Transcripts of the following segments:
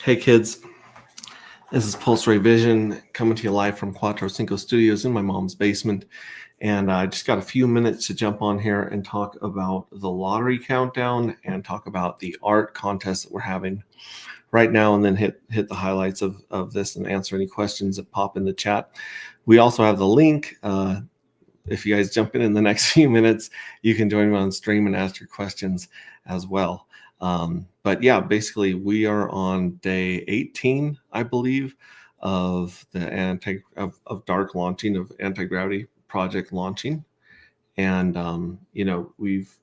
Hey kids, this is Pulse Ray Vision coming to you live from Cuatro Cinco Studios in my mom's basement. And I just got a few minutes to jump on here and talk about the lottery countdown and talk about the art contest that we're having right now, and then hit the highlights of this and answer any questions that pop in the chat. We also have the link. If you guys jump in the next few minutes, you can join me on stream and ask your questions as well. But yeah, basically we are on day 18, I believe, of the dark launching, of anti-gravity project launching. And we've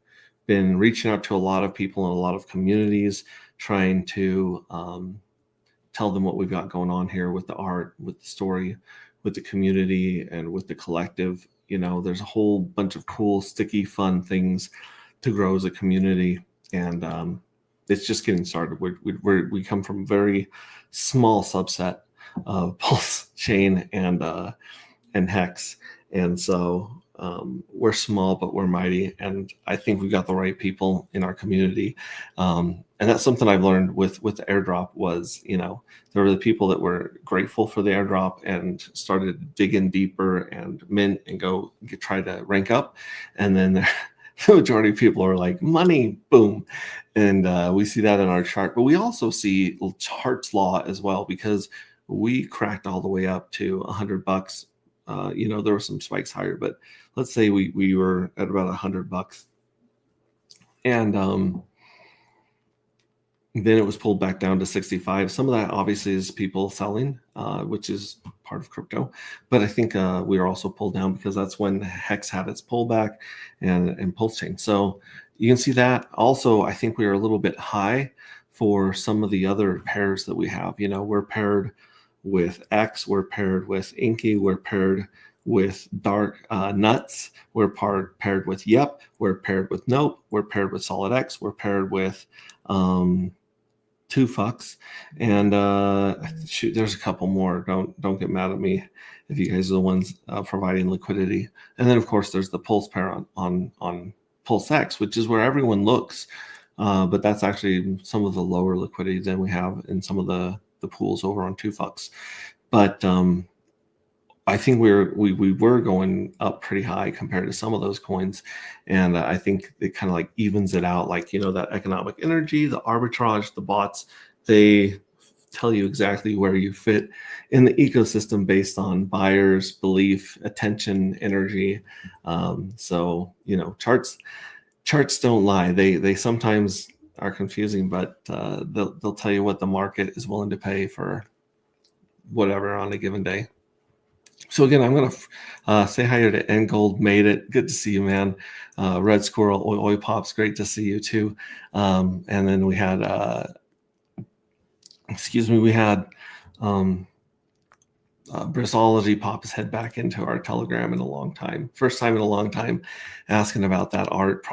been reaching out to a lot of people in a lot of communities, trying to tell them what we've got going on here with the art, with the story, with the community, and with the collective. There's a whole bunch of cool, sticky, fun things to grow as a community, and it's just getting started. We come from a very small subset of Pulse Chain and Hex, and so we're small but we're mighty, and I think we've got the right people in our community. And that's something I've learned with the airdrop was, there were the people that were grateful for the airdrop and started digging deeper and mint and try to rank up, and then the majority of people are like, money, boom. And we see that in our chart, but we also see Hart's Law as well, because we cracked all the way up to $100. There were some spikes higher, but let's say we were at about $100, and then it was pulled back down to 65. Some of that obviously is people selling, which is part of crypto, but I think we were also pulled down because that's when Hex had its pullback and Pulse Chain. So you can see that. Also, I think we are a little bit high for some of the other pairs that we have. We're paired with X, we're paired with Inky, we're paired with Dark Nuts, we're paired with Yep, we're paired with Nope, we're paired with Solid X, we're paired with Two Fucks, and shoot, there's a couple more. Don't get mad at me if you guys are the ones providing liquidity. And then of course there's the Pulse pair on Pulse X, which is where everyone looks, but that's actually some of the lower liquidity than we have in some of the pools over on Two Fucks. But I think we were going up pretty high compared to some of those coins, and I think it kind of like evens it out. Like, that economic energy, the arbitrage, the bots, they tell you exactly where you fit in the ecosystem based on buyers, belief, attention, energy. So charts don't lie. They sometimes are confusing, but they'll tell you what the market is willing to pay for whatever on a given day. So again, I'm going to say hi to Engold. Made it. Good to see you, man. Red Squirrel, Oi Pops, great to see you too. And then we had, Bristology pop his head back into our Telegram in a long time. First time in a long time asking about that art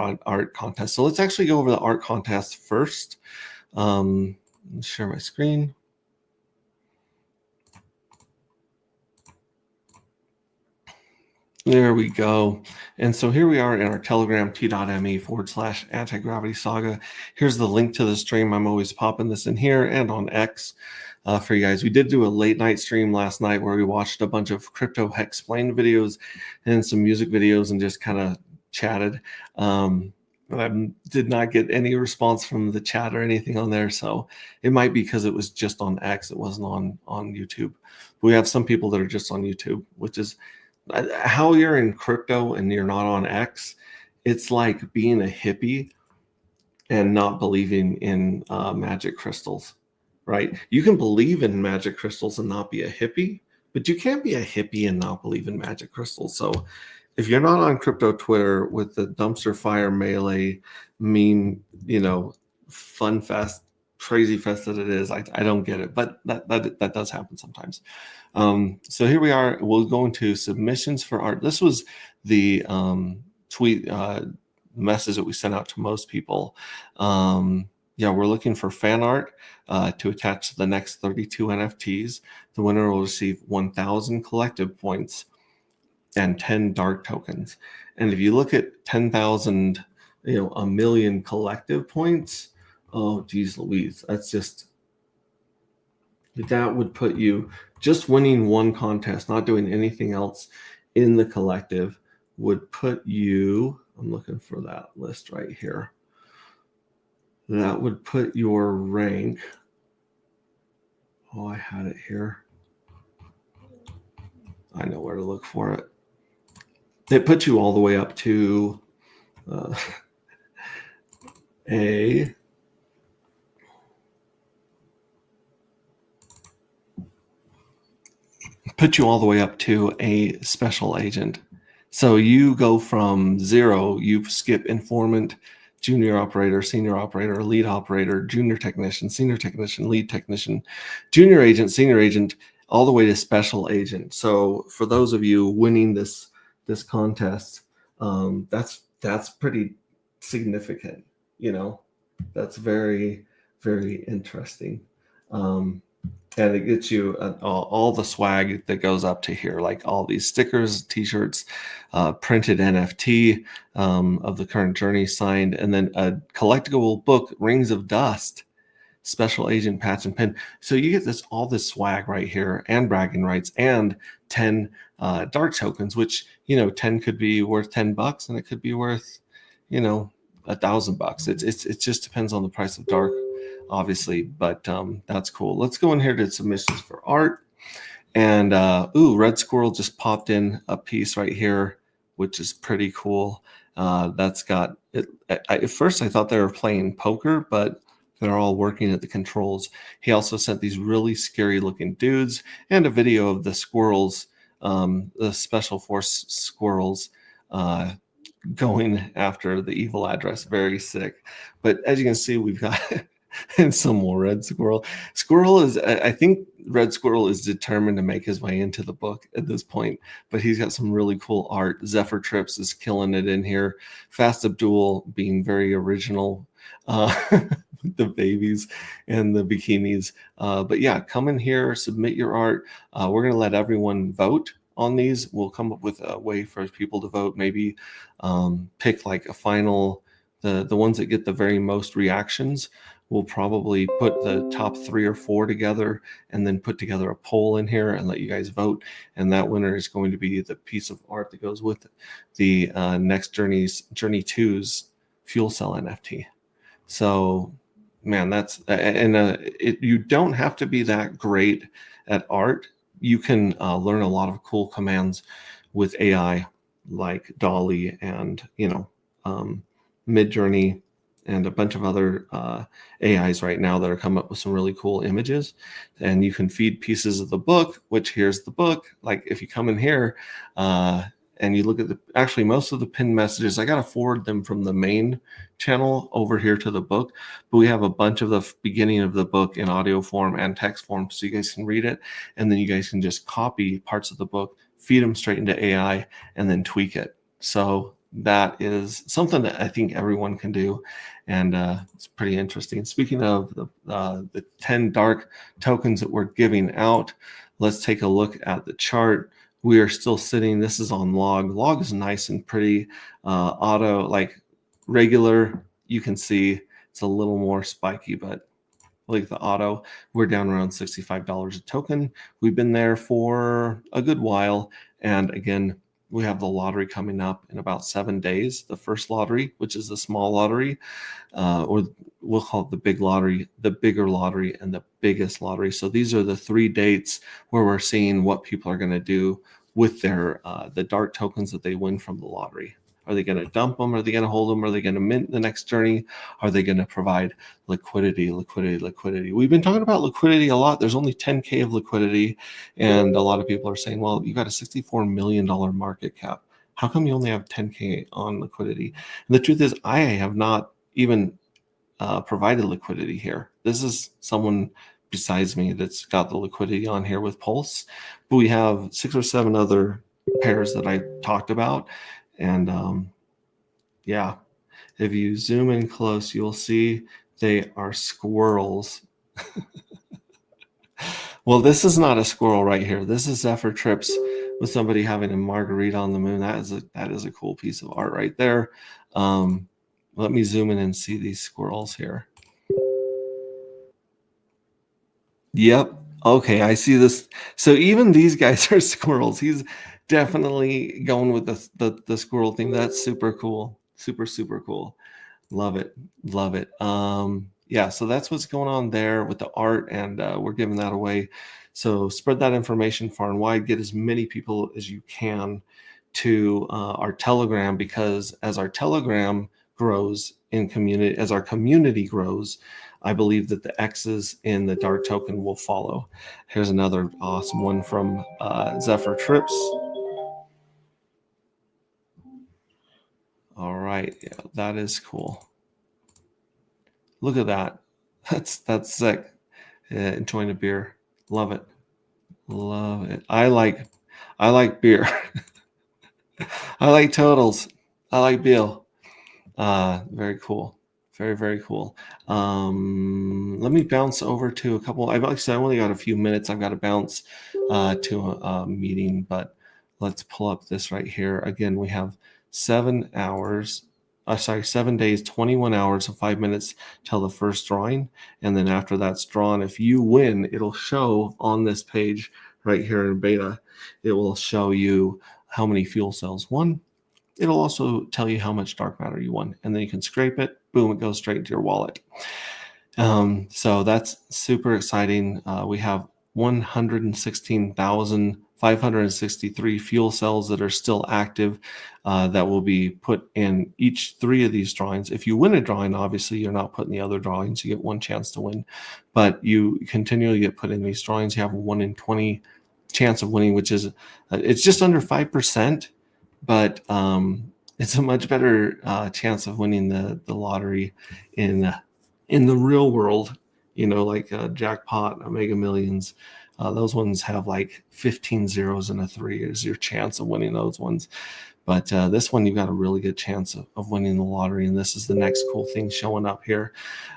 contest. So let's actually go over the art contest first. Let's share my screen. There we go. And so here we are in our Telegram, t.me/anti-gravity saga. Here's the link to the stream. I'm always popping this in here and on X for you guys. We did do a late night stream last night where we watched a bunch of crypto explained videos and some music videos and just kind of chatted. I did not get any response from the chat or anything on there, so it might be because it was just on X. It wasn't on YouTube. We have some people that are just on YouTube, which is how you're in crypto and you're not on X. It's like being a hippie and not believing in magic crystals, right? You can believe in magic crystals and not be a hippie, but you can't be a hippie and not believe in magic crystals. So if you're not on crypto Twitter with the dumpster fire melee meme, fun fest, crazy fest that it is, I don't get it, but that does happen sometimes. So here we are. We'll go into submissions for art. This was the tweet message that we sent out to most people. We're looking for fan art to attach to the next 32 NFTs. The winner will receive 1,000 collective points and 10 dark tokens. And if you look at 10,000, a million collective points, oh geez Louise, that's just That would put you just winning one contest, not doing anything else in the collective, would put you, I'm looking for that list right here. That would put your rank. Oh, I had it here. I know where to look for it. It puts you all the way up to a put you all the way up to a special agent. So you go from 0, you skip informant, junior operator, senior operator, lead operator, junior technician, senior technician, lead technician, junior agent, senior agent, all the way to special agent. So for those of you winning this contest, that's pretty significant. That's very, very interesting. And it gets you all the swag that goes up to here, like all these stickers, t-shirts, printed NFT of the current journey signed, and then a collectible book, Rings of Dust, special agent patch and pin. So you get all this swag right here, and bragging rights, and 10 dark tokens, which 10 could be worth $10, and it could be worth $1,000. It just depends on the price of dark, obviously, but that's cool. Let's go in here to submissions for art. And Red Squirrel just popped in a piece right here, which is pretty cool. That's got it. At first I thought they were playing poker, but they're all working at the controls. He also sent these really scary looking dudes and a video of the squirrels, the special force squirrels, going after the evil address. Very sick. But as you can see, we've got and some more Red Squirrel. I think Red Squirrel is determined to make his way into the book at this point, but he's got some really cool art. Zephyr Trips is killing it in here. Fast Abdul being very original with the babies and the bikinis. But yeah, come in here, submit your art. We're going to let everyone vote on these. We'll come up with a way for people to vote. Maybe pick like a final, the ones that get the very most reactions. We'll probably put the top 3 or 4 together and then put together a poll in here and let you guys vote. And that winner is going to be the piece of art that goes with the next Journey 2's fuel cell NFT. So, man, you don't have to be that great at art. You can learn a lot of cool commands with AI like DALL-E and Midjourney and a bunch of other AIs right now that are coming up with some really cool images. And you can feed pieces of the book, which here's the book. Like if you come in here and you look at actually most of the pinned messages, I got to forward them from the main channel over here to the book. But we have a bunch of the beginning of the book in audio form and text form so you guys can read it. And then you guys can just copy parts of the book, feed them straight into AI, and then tweak it. So that is something that I think everyone can do, and it's pretty interesting. Speaking of the 10 dark tokens that we're giving out, let's take a look at the chart. We are still sitting. This is on log. Log is nice and pretty. Auto, like regular, you can see it's a little more spiky, but like the auto, we're down around $65 a token. We've been there for a good while, and again, we have the lottery coming up in about 7 days. The first lottery, which is the small lottery, or we'll call it the big lottery, the bigger lottery, and the biggest lottery. So these are the 3 dates where we're seeing what people are going to do with their the dark tokens that they win from the lottery. Are they going to dump them? Are they going to hold them? Are they going to mint the next journey? Are they going to provide liquidity? We've been talking about liquidity a lot. There's only 10K of liquidity. And a lot of people are saying, well, you got a $64 million market cap. How come you only have 10K on liquidity? And the truth is, I have not even provided liquidity here. This is someone besides me that's got the liquidity on here with Pulse. But we have 6 or 7 other pairs that I talked about. And yeah, if you zoom in close, you'll see they are squirrels. Well, this is not a squirrel right here. This is Zephyr Trips with somebody having a margarita on the moon. That is a cool piece of art right there. Let me zoom in and see these squirrels here. Yep, Okay, I see this. So even these guys are squirrels. He's definitely going with the squirrel theme. That's super cool. Super cool. Love it. Love it. Yeah, so that's what's going on there with the art, and we're giving that away. So spread that information far and wide. Get as many people as you can to our Telegram, because as our Telegram grows in community, as our community grows, I believe that the X's in the Dark Token will follow. Here's another awesome one from Zephyr Trips. All right, yeah, that is cool. Look at that. That's sick. Enjoying a beer. Love it. Love it. I like beer. I like totals. I like Bill. Very cool. Very cool. Let me bounce over to a couple. I've actually I only got a few minutes. I've got to bounce to a meeting, but let's pull up this right here. Again, we have 7 hours. 7 days, 21 hours and 5 minutes till the first drawing. And then after that's drawn, if you win, it'll show on this page right here in beta. It will show you how many fuel cells won. It'll also tell you how much dark matter you won, and then you can scrape it. Boom, it goes straight into your wallet. So that's super exciting. We have 116,563 fuel cells that are still active that will be put in each 3 of these drawings. If you win a drawing, obviously you're not put in the other drawings. You get 1 chance to win, but you continually get put in these drawings. You have a 1 in 20 chance of winning, which is it's just under 5%, but it's a much better chance of winning the lottery in the real world, like Jackpot, Mega Millions. Those ones have like 15 zeros and a 3 is your chance of winning those ones. But this one, you've got a really good chance of winning the lottery. And this is the next cool thing showing up here.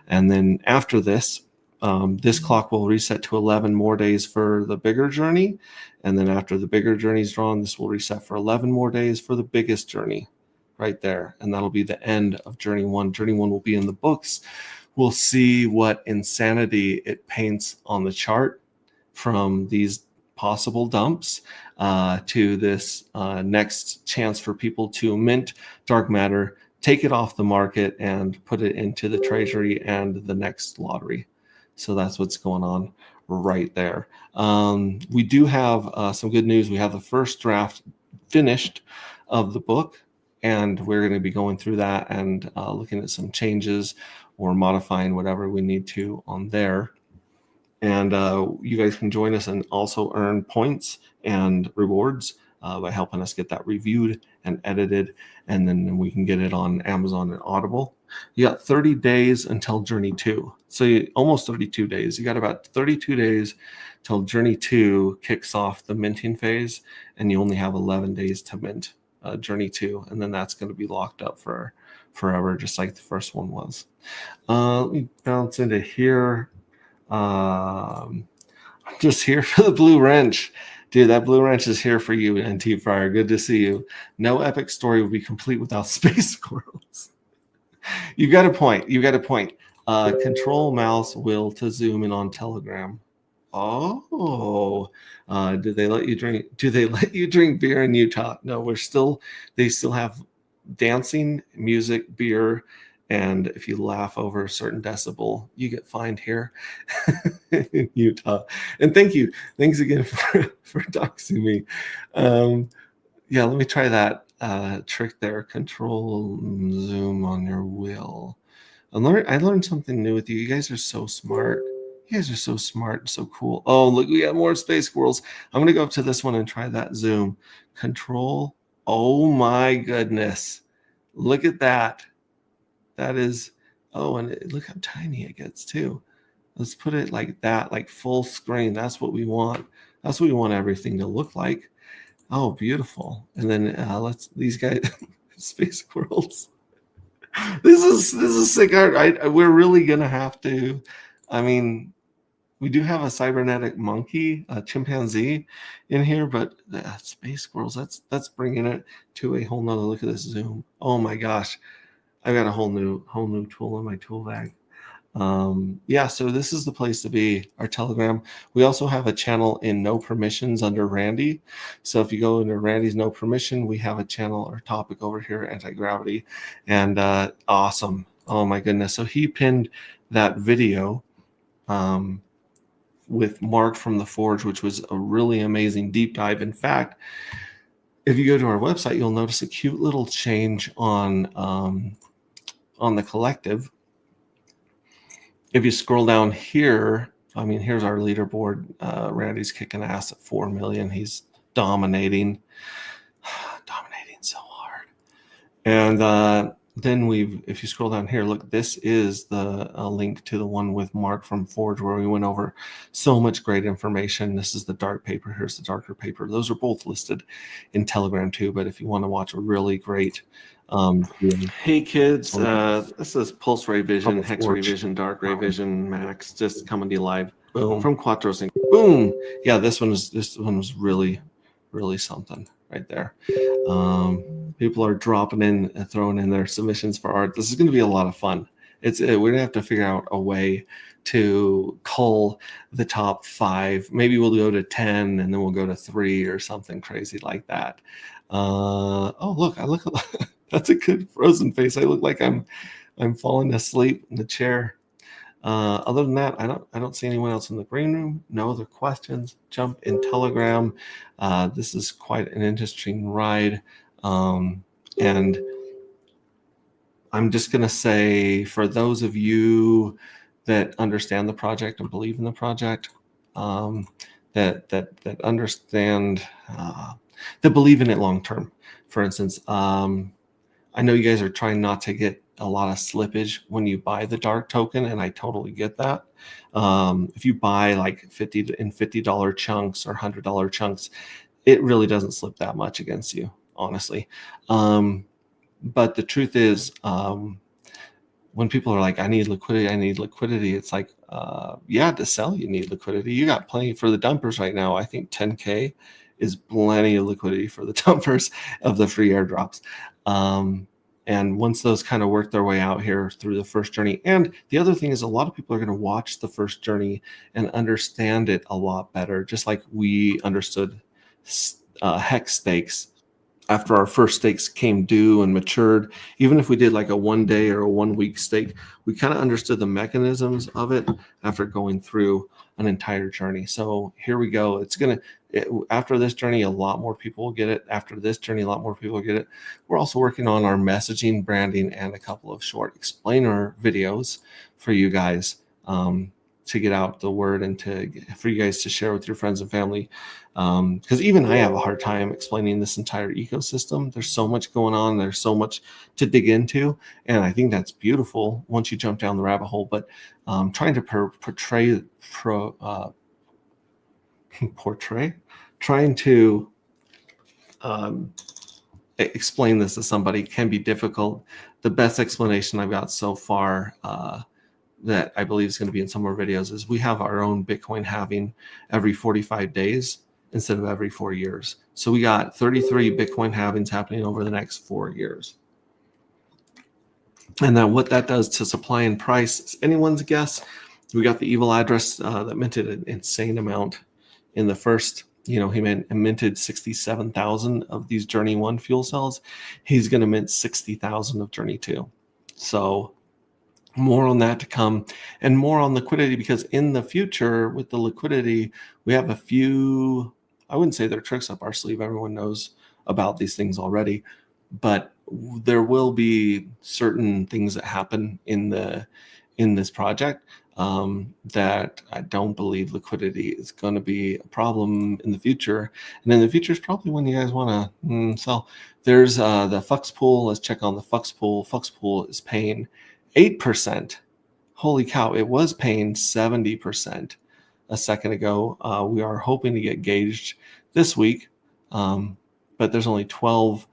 And then after this, this clock will reset to 11 more days for the bigger journey. And then after the bigger journey is drawn, this will reset for 11 more days for the biggest journey right there. And that'll be the end of Journey 1. Journey 1 will be in the books. We'll see what insanity it paints on the chart from these possible dumps to this next chance for people to mint dark matter, take it off the market, and put it into the treasury and the next lottery. So that's what's going on right there. We do have some good news. We have the first draft finished of the book, and we're going to be going through that and looking at some changes or modifying whatever we need to on there. And you guys can join us and also earn points and rewards by helping us get that reviewed and edited, and then we can get it on Amazon and Audible. You got 30 days until Journey 2. So almost 32 days. You got about 32 days till Journey 2 kicks off the minting phase, and you only have 11 days to mint Journey 2, and then that's going to be locked up for forever, just like the first one was. Let me bounce into here. I'm just here for the blue wrench. Dude, that blue wrench is here for you, NT Fryer. Good to see you. No epic story would be complete without space squirrels. You got a point. Control mouse will to zoom in on Telegram. Oh, do they let you drink beer in Utah? No, they still have dancing, music, beer, and if you laugh over a certain decibel, you get fined here in Utah. And thanks again for doxing me. Yeah, let me try that trick there. Control zoom on your wheel. I learned something new with you. You guys are so smart. You guys are so smart and so cool. Oh, look, we got more space squirrels. I'm going to go up to this one and try that zoom. Control. Oh, my goodness. Look at that. That is, and look how tiny it gets, too. Let's put it like that, like full screen. That's what we want. That's what we want everything to look like. Oh, beautiful. And then these guys, space squirrels. This is sick art. We're really gonna have to. I mean, we do have a cybernetic monkey, a chimpanzee, in here, but space squirrels. That's bringing it to a whole nother. Look at this zoom. Oh my gosh, I've got a whole new tool in my tool bag. Yeah, so this is the place to be, our Telegram. We also have a channel in No Permissions under Randy. So if you go into Randy's No Permission, we have a channel or topic over here, anti-gravity, and awesome. Oh my goodness. So he pinned that video with Mark from the Forge, which was a really amazing deep dive. In fact, if you go to our website, you'll notice a cute little change on the collective. If you scroll down here, I mean, here's our leaderboard. Randy's kicking ass at 4 million. He's dominating so hard. And then if you scroll down here, look, this is the link to the one with Mark from Forge, where we went over so much great information. This is the dark paper. Here's the darker paper. Those are both listed in Telegram too. But if you want to watch a really great hey kids, this is Pulse Ray Vision, Hex Ray Vision, Dark Ray Vision, Max, just coming to you live. Boom. From Quattro Cinco. Boom. Yeah, this one was really, really something right there. People are dropping in and throwing in their submissions for art. This is going to be a lot of fun. We're going to have to figure out a way to cull the top 5. Maybe we'll go to 10 and then we'll go to 3 or something crazy like that. Oh, look, I look that's a good frozen face. I look like I'm falling asleep in the chair. Other than that, I don't see anyone else in the green room. No other questions. Jump in Telegram. This is quite an interesting ride. And I'm just going to say, for those of you that understand the project and believe in the project, that understand, that believe in it long term. For instance, I know you guys are trying not to get a lot of slippage when you buy the dark token, and I totally get that. If you buy like $50 chunks or $100 chunks, it really doesn't slip that much against you, honestly. But the truth is, when people are like, I need liquidity, it's like, yeah, to sell, you need liquidity. You got plenty for the dumpers right now. I think 10K is plenty of liquidity for the dumpers of the free airdrops. And once those kind of work their way out here through the first journey, and the other thing is, a lot of people are going to watch the first journey and understand it a lot better, just like we understood hex stakes after our first stakes came due and matured. Even if we did like a 1 day or a 1 week stake, we kind of understood the mechanisms of it after going through an entire journey. So here we go. After this journey, a lot more people will get it. After this journey, a lot more people will get it. We're also working on our messaging, branding, and a couple of short explainer videos for you guys to get out the word and for you guys to share with your friends and family. Because even I have a hard time explaining this entire ecosystem. There's so much going on. There's so much to dig into. And I think that's beautiful once you jump down the rabbit hole. But trying to explain this to somebody can be difficult. The best explanation I've got so far that I believe is going to be in some of our videos is we have our own Bitcoin halving every 45 days instead of every 4 years. So we got 33 Bitcoin halvings happening over the next 4 years. And then what that does to supply and price is anyone's guess. We got the evil address that minted an insane amount in the first, he minted 67,000 of these Journey 1 fuel cells. He's going to mint 60,000 of Journey 2. So more on that to come, and more on liquidity, because in the future with the liquidity, we have a few, I wouldn't say they're tricks up our sleeve. Everyone knows about these things already, but there will be certain things that happen in this project that I don't believe liquidity is going to be a problem in the future. And in the future is probably when you guys want to sell. There's the Fux Pool. Let's check on the Fux Pool. Fux Pool is paying 8%. Holy cow, it was paying 70% a second ago. We are hoping to get gauged this week, but there's only $12.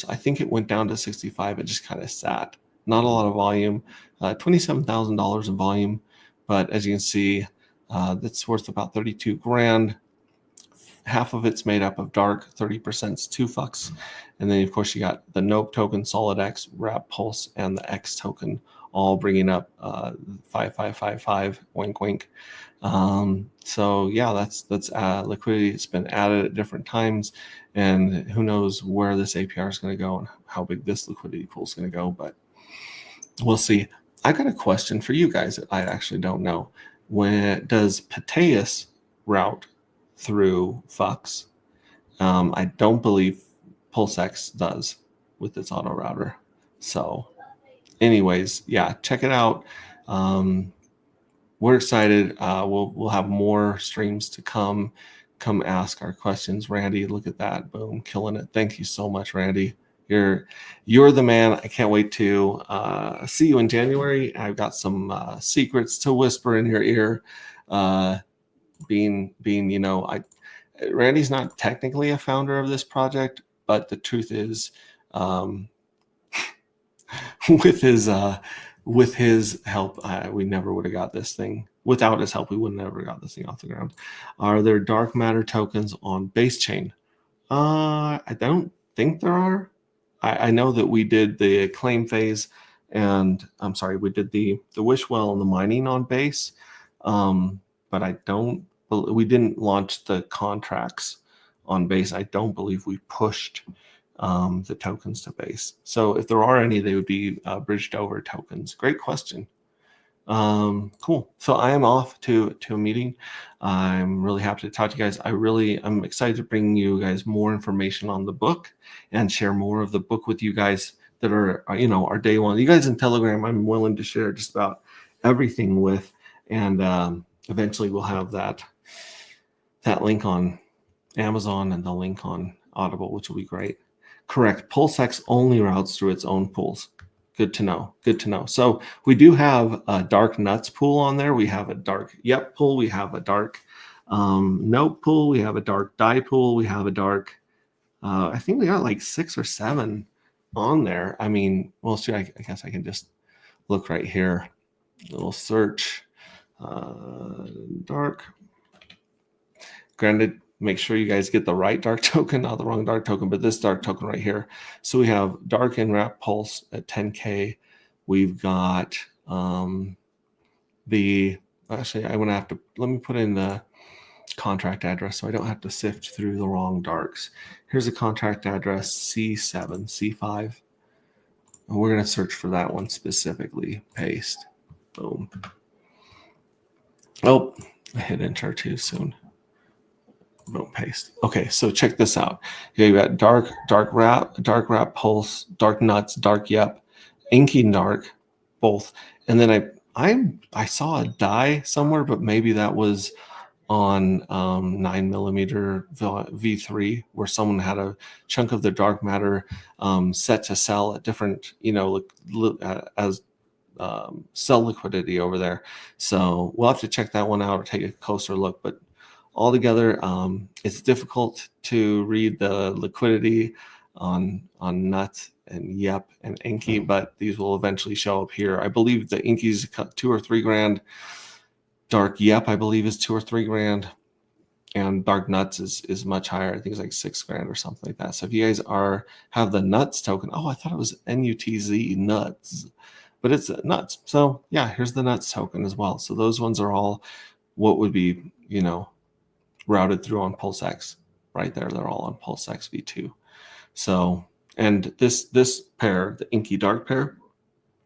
I think it went down to 65. It just kind of sat. Not a lot of volume, $27,000 in volume, but as you can see, that's worth about 32 grand. Half of it's made up of dark, 30% is 2 Fux. And then, of course, you got the Nope token, SolidX, Wrap Pulse, and the X token all bringing up 5555, wink, wink. So yeah, that's liquidity. It's been added at different times, and who knows where this APR is going to go and how big this liquidity pool is going to go, but we'll see. I got a question for you guys that I actually don't know. When does Pateus route through Fux? I don't believe PulseX does with its auto router. So anyways, yeah, check it out. We're excited. We'll have more streams to come. Come ask our questions. Randy, look at that. Boom, killing it. Thank you so much, Randy. You're the man. I can't wait to see you in January. I've got some secrets to whisper in your ear. Being Randy's not technically a founder of this project, but the truth is, with his help, we never would have got this thing. Without his help, we would never got this thing off the ground. Are there dark matter tokens on Base Chain? I don't think there are. I know that we did the claim phase, and I'm sorry, we did the Wishwell and the mining on Base, but we didn't launch the contracts on Base. I don't believe we pushed the tokens to Base. So if there are any, they would be bridged over tokens. Great question. Cool. So I am off to a meeting. I'm really happy to talk to you guys. I'm excited to bring you guys more information on the book and share more of the book with you guys that are our day one. You guys in Telegram, I'm willing to share just about everything with, and eventually we'll have that link on Amazon and the link on Audible, which will be great. Correct. PulseX only routes through its own pools. Good to know. Good to know. So we do have a dark nuts pool on there. We have a dark yep pool. We have a dark note pool. We have a dark die pool. We have a dark, I think we got like 6 or 7 on there. I mean, well, see, I guess I can just look right here. A little search. Dark. Granted, make sure you guys get the right dark token, not the wrong dark token, but this dark token right here. So we have dark NRAP pulse at 10K. We've got actually I'm gonna have to, let me put in the contract address so I don't have to sift through the wrong darks. Here's a contract address, C7, C5. And we're gonna search for that one specifically. Paste. Boom. Oh, I hit enter too soon. Boom, paste. Okay, so check this out. You got dark wrap, pulse, dark nuts, dark yep, inky dark, both. And then I saw a die somewhere, but maybe that was on 9mm V3, where someone had a chunk of the dark matter set to sell at different, as sell liquidity over there. So we'll have to check that one out or take a closer look, but altogether, it's difficult to read the liquidity on nuts and yep and inky, but these will eventually show up here. I believe the inky's $2 or $3 grand. Dark yep, I believe, is $2 or $3 grand, and dark nuts is much higher. I think it's like $6 grand or something like that. So if you guys have the nuts token, I thought it was NUTZ nuts, but it's nuts. So yeah, here's the nuts token as well. So those ones are all what would be routed through on PulseX right there. They're all on PulseX V2. So, and this pair, the inky dark pair,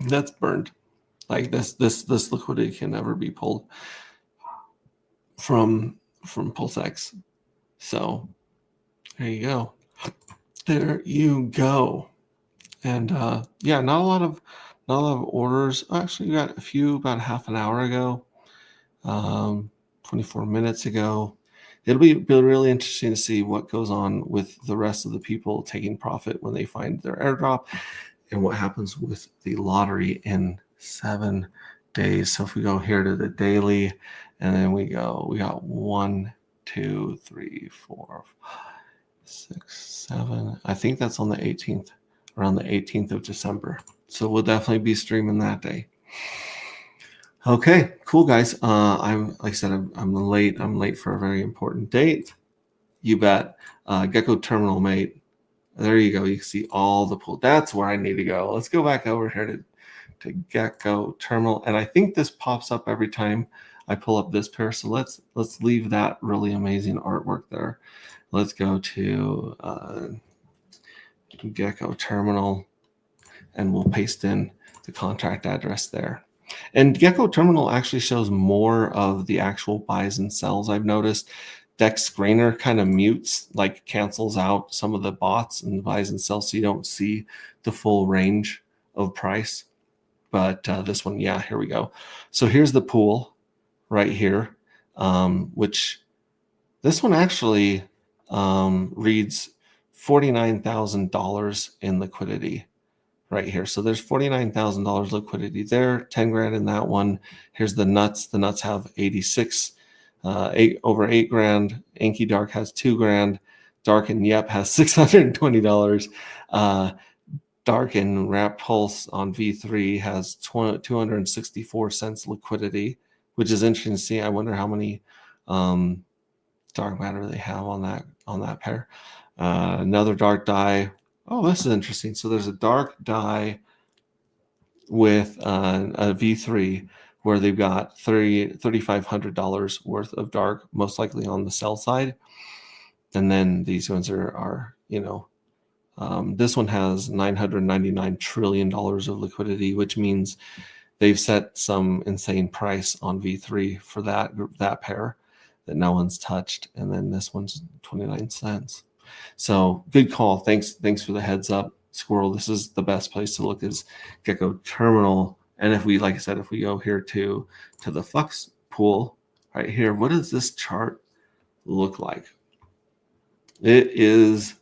that's burned. Like this liquidity can never be pulled from PulseX. So there you go. There you go. And yeah, not a lot of orders. Actually, we got a few about half an hour ago, 24 minutes ago. It'll be really interesting to see what goes on with the rest of the people taking profit when they find their airdrop, and what happens with the lottery in 7 days. So if we go here to the daily, and then we got 1, 2, 3, 4, 5, 6, 7. I think that's on the 18th, around the 18th of December. So we'll definitely be streaming that day. Okay, cool, guys. I'm late. I'm late for a very important date. You bet. Gecko Terminal Mate. There you go. You can see all the pool. That's where I need to go. Let's go back over here to Gecko Terminal, and I think this pops up every time I pull up this pair. So let's leave that really amazing artwork there. Let's go to Gecko Terminal, and we'll paste in the contract address there. And Gecko Terminal actually shows more of the actual buys and sells. I've noticed Dex Grainer kind of mutes, like cancels out some of the bots and buys and sells, so you don't see the full range of price. But this one, yeah, here we go. So here's the pool right here, which this one actually reads $49,000 in liquidity right here. So there's $49,000 liquidity there, 10 grand in that one. Here's the nuts. The nuts have 86, over 8 grand. Inky Dark has 2 grand. Dark and Yep has $620. Dark and Wrap Pulse on V3 has 264 cents liquidity, which is interesting to see. I wonder how many dark matter they have on that pair. Another dark dye. Oh, this is interesting. So there's a dark dye with a V3 where they've got $3,500 worth of dark, most likely on the sell side. And then these ones are this one has $999 trillion of liquidity, which means they've set some insane price on V3 for that pair that no one's touched. And then this one's 29 cents. So good call. Thanks for the heads up, Squirrel. This is the best place to look, is Gecko Terminal. And if we, like I said, if we go here to the Flux pool right here, what does this chart look like? It is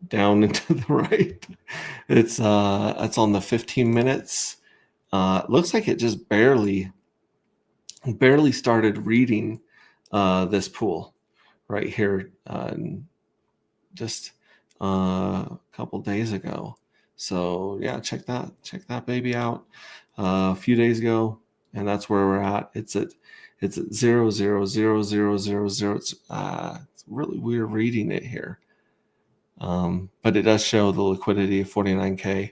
down and to the right. It's on the 15 minutes. It looks like it just barely started reading this pool right here just a couple days ago. So yeah, check that baby out a few days ago, and that's where we're at. It's at 0.00000. It's really weird reading it here. But it does show the liquidity of 49K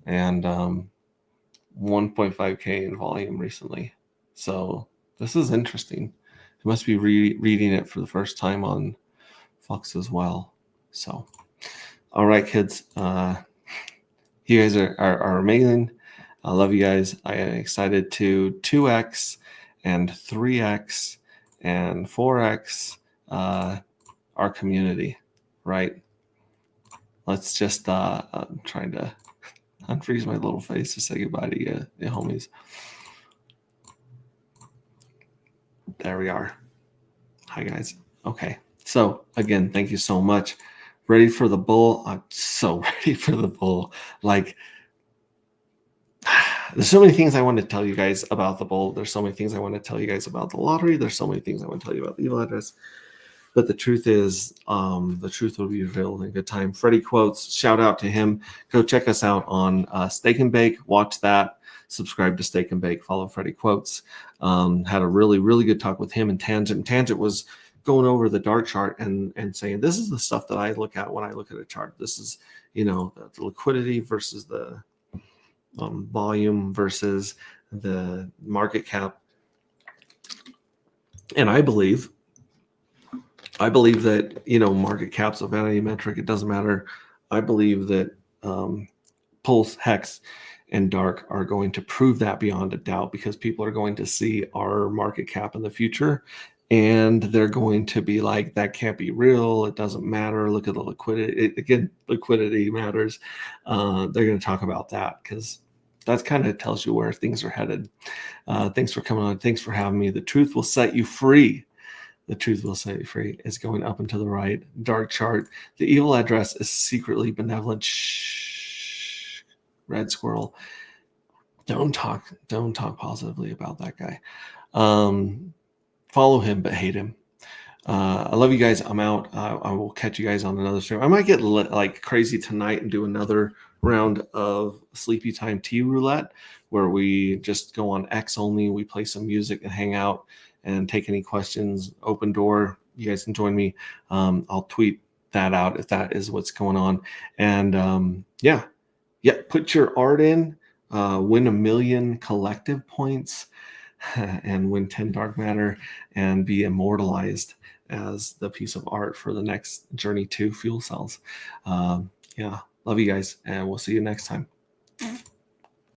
and 1.5K in volume recently. So this is interesting. It must be reading it for the first time on Flux as well. So, all right, kids. You guys are amazing. I love you guys. I am excited to 2x and 3x and 4x our community, right? Let's just I'm trying to unfreeze my little face to say goodbye to you homies. There we are. Hi guys. Okay. So again, thank you so much. Ready for the bull? I'm so ready for the bull. Like, there's so many things I want to tell you guys about the bull. There's so many things I want to tell you guys about the lottery. There's so many things I want to tell you about the evil address. But the truth is, the truth will be revealed in good time. Freddie Quotes, shout out to him. Go check us out on Steak and Bake. Watch that. Subscribe to Steak and Bake. Follow Freddie Quotes. Had a really, really good talk with him and Tangent. Tangent was going over the dark chart and saying, this is the stuff that I look at when I look at a chart. This is, the liquidity versus the volume versus the market cap. And I believe that, market cap's a vanity metric. It doesn't matter. I believe that Pulse, Hex, and Dark are going to prove that beyond a doubt, because people are going to see our market cap in the future, and they're going to be like, that can't be real. It doesn't matter. Look at the liquidity. Liquidity matters. They're going to talk about that, because that kind of tells you where things are headed. Thanks for coming on. Thanks for having me. The truth will set you free. The truth will set you free. It's going up and to the right. Dark chart. The evil address is secretly benevolent. Shh. Red Squirrel. Don't talk positively about that guy. Follow him, but hate him. I love you guys. I'm out. I will catch you guys on another stream. I might get like crazy tonight and do another round of Sleepy Time Tea Roulette, where we just go on X only. We play some music and hang out and take any questions. Open door. You guys can join me. I'll tweet that out if that is what's going on. And put your art in. win 1,000,000 collective points and win 10 dark matter and be immortalized as the piece of art for the next journey to fuel cells. Yeah, love you guys, and we'll see you next time.